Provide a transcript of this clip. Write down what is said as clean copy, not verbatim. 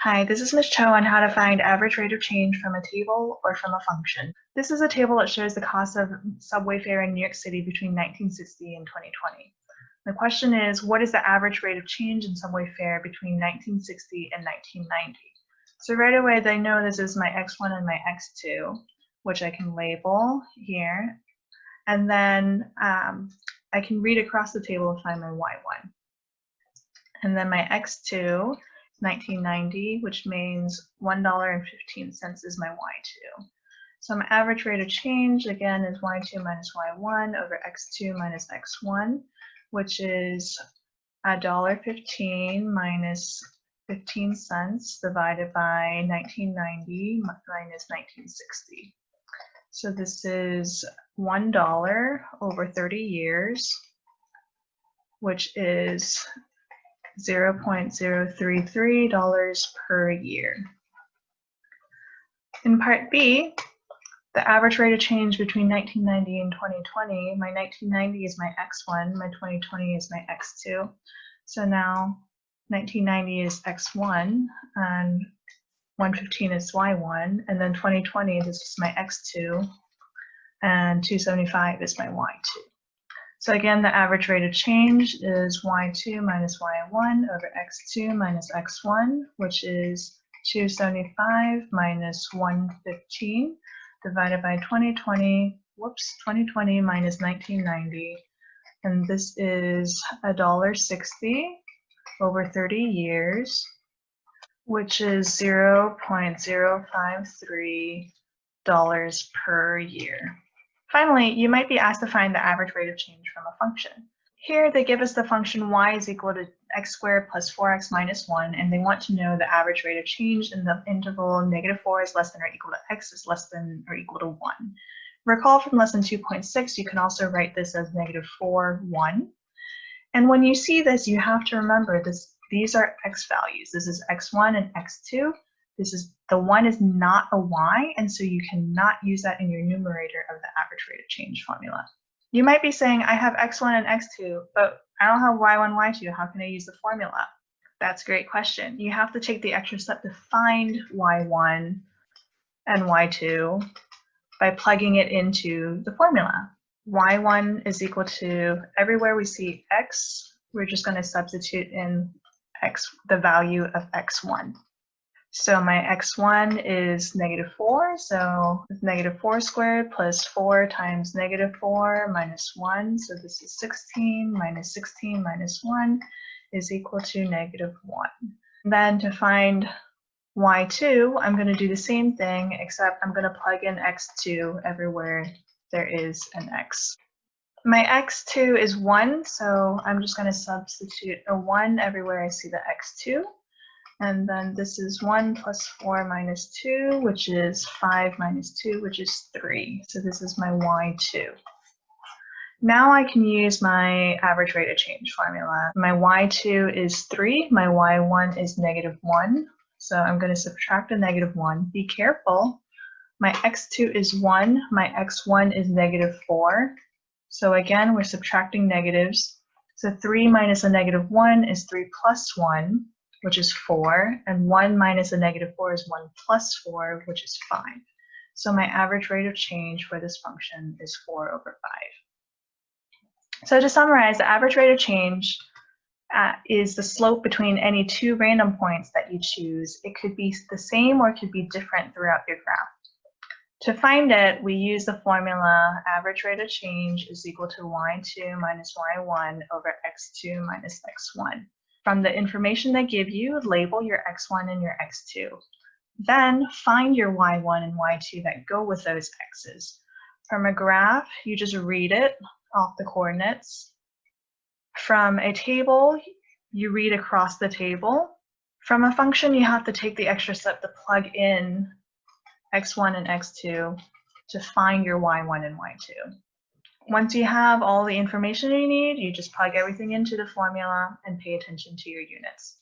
Hi, this is Ms. Cho on how to find average rate of change from a table or from a function. This is a table that shows the cost of subway fare in New York City between 1960 and 2020. The question is, what is the average rate of change in subway fare between 1960 and 1990? So right away, they know this is my x1 and my x2, which I can label here. And then I can read across the table to find my y1. And then my x2, 1990, which means $1.15 is my y2. So my average rate of change, again, is y2 minus y1 over x2 minus x1, which is $1.15 minus 15 cents divided by 1990 minus 1960. So this is $1 over 30 years, which is $0.033 per year. In part B, the average rate of change between 1990 and 2020, my 1990 is my x1, my 2020 is my x2. So now 1990 is x1 and 115 is y1, and then 2020, this is my x2, and 275 is my y2. So again, the average rate of change is y2 minus y1 over x2 minus x1, which is 275 minus 115 divided by 2020 minus 1990. And this is $1.60 over 30 years, which is $0.053 per year. Finally, you might be asked to find the average rate of change from a function. Here they give us the function y is equal to x squared plus 4x minus 1, and they want to know the average rate of change in the interval -4 is less than or equal to x is less than or equal to 1. Recall from lesson 2.6, you can also write this as -4, 1. And when you see this, you have to remember these are x values. This is x1 and x2. The 1 is not a y, and so you cannot use that in your numerator of the average rate of change formula. You might be saying, I have x1 and x2, but I don't have y1, y2. How can I use the formula? That's a great question. You have to take the extra step to find y1 and y2 by plugging it into the formula. y1 is equal to, everywhere we see x, we're just going to substitute in the value of x1. So my x1 is -4, so it's -4 squared plus 4 times -4 minus 1. So this is 16 minus 16 minus 1 is equal to -1. And then to find y2, I'm going to do the same thing, except I'm going to plug in x2 everywhere there is an x. My x2 is 1, so I'm just going to substitute a 1 everywhere I see the x2. And then this is 1 plus 4 minus 2, which is 5 minus 2, which is 3. So this is my y2. Now I can use my average rate of change formula. My y2 is 3, my y1 is -1. So I'm going to subtract a -1. Be careful. My x2 is 1, my x1 is -4. So again, we're subtracting negatives. So 3 minus a -1 is 3 plus 1. Which is 4, and 1 minus a -4 is 1 plus 4, which is 5. So my average rate of change for this function is 4 over 5. So to summarize, the average rate of change is the slope between any two random points that you choose. It could be the same or it could be different throughout your graph. To find it, we use the formula average rate of change is equal to y2 minus y1 over x2 minus x1. From the information they give you, label your x1 and your x2. Then find your y1 and y2 that go with those x's. From a graph, you just read it off the coordinates. From a table, you read across the table. From a function, you have to take the extra step to plug in x1 and x2 to find your y1 and y2. Once you have all the information you need, you just plug everything into the formula and pay attention to your units.